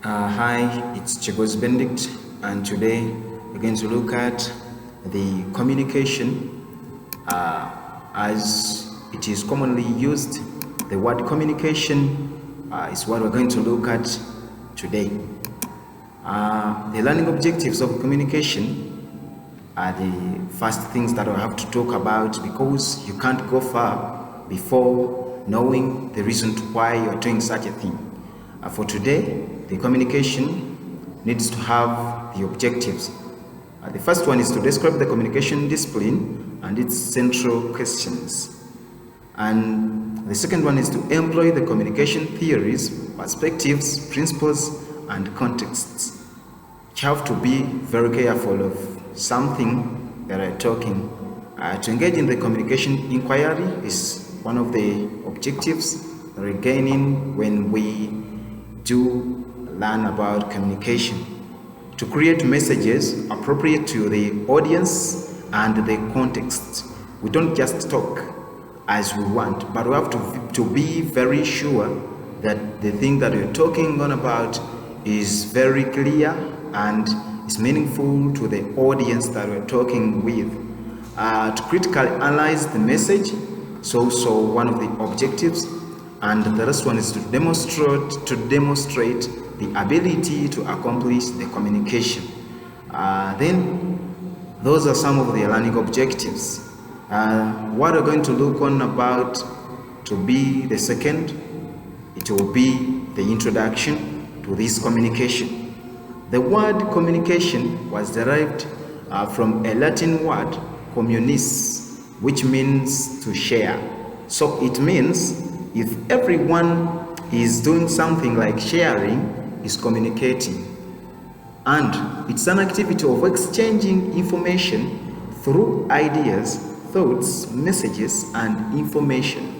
Hi, it's Chegos Benedict, and today we're going to look at the communication as it is commonly used. The word communication is what we're going to look at today. The learning objectives of communication are the first things that I have to talk about, because you can't go far before knowing the reason why you're doing such a thing. For today, the communication needs to have the objectives. The first one is to describe the communication discipline and its central questions. And the second one is to employ the communication theories, perspectives, principles, and contexts. You have to be very careful of something that I'm talking. To engage in the communication inquiry is one of the objectives that we're gaining when we do learn about communication. To create messages appropriate to the audience and the context. We don't just talk as we want, but we have to be very sure that the thing that we're talking on about is very clear and is meaningful to the audience that we're talking with. To critically analyze the message is also one of the objectives. And the last one is to demonstrate the ability to accomplish the communication. Then those are some of the learning objectives. What we're going to look on about to be the second, it will be the introduction to this communication. The word communication was derived from a Latin word, communis, which means to share. So it means if everyone is doing something like sharing, is communicating. And it's an activity of exchanging information through ideas, thoughts, messages, and information.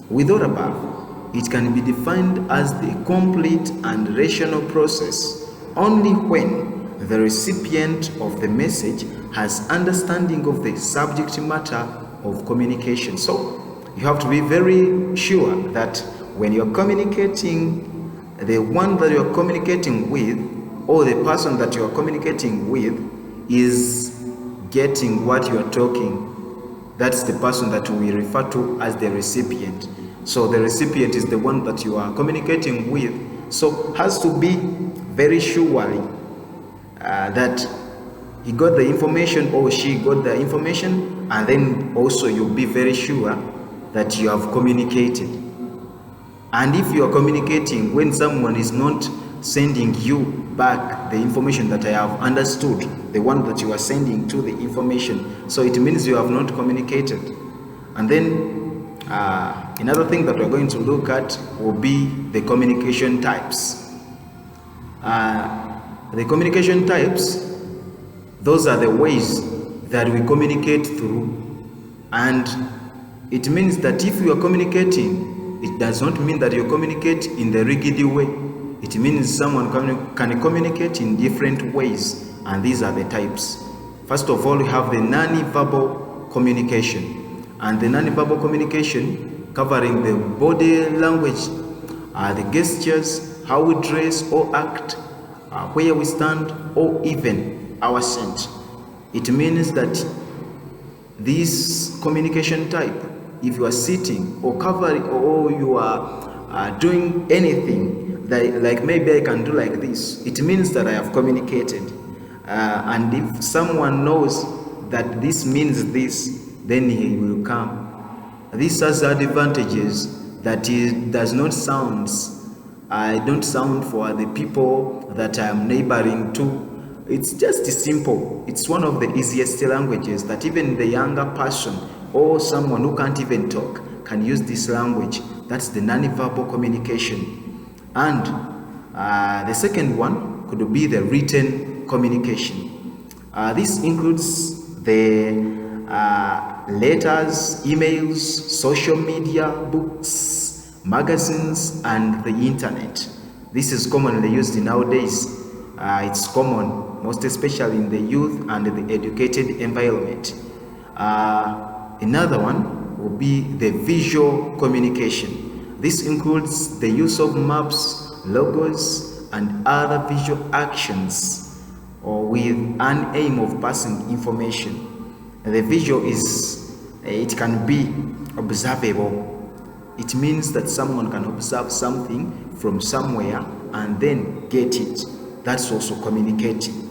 With all above, it can be defined as the complete and rational process only when the recipient of the message has understanding of the subject matter of communication. So you have to be very sure that when you're communicating, the one that you're communicating with or the person that you're communicating with is getting what you're talking. That's the person that we refer to as the recipient. So the recipient is the one that you are communicating with. So has to be very surely that he got the information or she got the information, and then also you'll be very sure that you have communicated. And if you are communicating when someone is not sending you back the information that I have understood, the one that you are sending to the information, so it means you have not communicated. And then another thing that we're going to look at will be the communication types. The communication types, those are the ways that we communicate through. And it means that if you are communicating, it does not mean that you communicate in the rigid way. It means someone can communicate in different ways, and these are the types. First of all, we have the non-verbal communication. And the non-verbal communication covering the body language, the gestures, how we dress or act, where we stand, or even our scent. It means that this communication type, if you are sitting or covering or you are doing anything, like maybe I can do like this, it means that I have communicated. And if someone knows that this means this, then he will come. This has advantages that it does not sound. I don't sound for the people that I am neighboring to. It's just simple. It's one of the easiest languages that even the younger person or someone who can't even talk can use this language. That's the non-verbal communication. And the second one could be the written communication. This includes the letters, emails, social media, books, magazines, and the internet. This is commonly used nowadays. It's common, most especially in the youth and the educated environment. Another one will be the visual communication. This includes the use of maps, logos, and other visual actions, or with an aim of passing information. The visual it can be observable. It means that someone can observe something from somewhere and then get it. That's also communicating.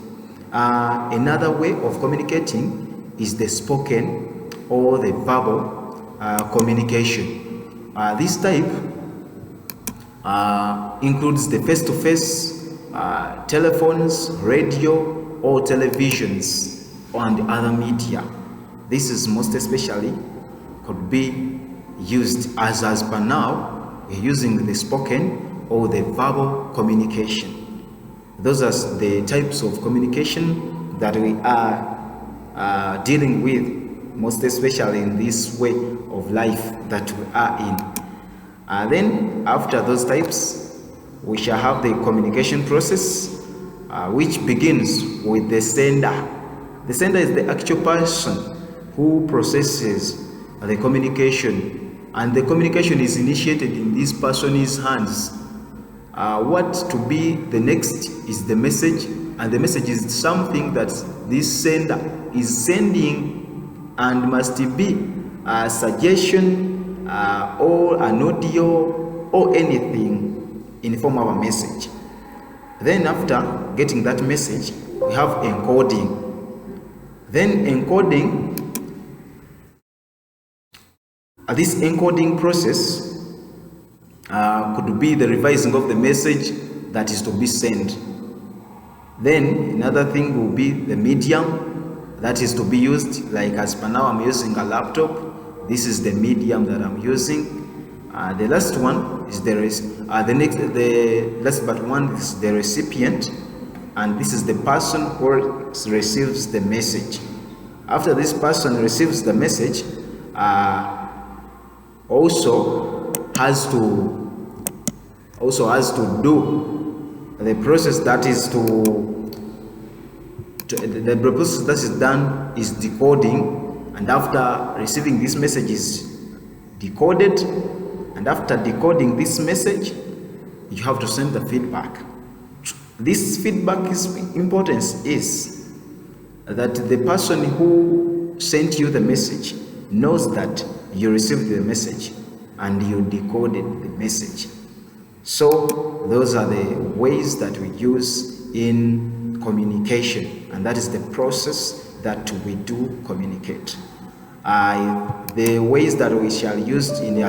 Another way of communicating is the spoken or the verbal communication. This type includes the face-to-face, telephones, radio, or televisions, and other media. This is most especially could be used as per now, we're using the spoken or the verbal communication. Those are the types of communication that we are dealing with, most especially in this way of life that we are in. Then after those types, we shall have the communication process, which begins with the sender. The sender is the actual person who processes the communication, and the communication is initiated in this person's hands. What to be the next is the message, and the message is something that this sender is sending and must be a suggestion or an audio or anything in the form of a message. Then after getting that message, we have encoding. Then encoding, this encoding process could be the revising of the message that is to be sent. Then another thing will be the medium that is to be used. Like as per now, I'm using a laptop. This is the medium that I'm using. The last one is the last but one is the recipient, and this is the person who receives the message. After this person receives the message, also has to do the process that is the process that is done is decoding, and after receiving this message is decoded, and after decoding this message you have to send the feedback. This feedback's importance is that the person who sent you the message knows that you received the message and you decoded the message. So those are the ways that we use in communication, and that is the process that we do communicate. The ways that we shall use in the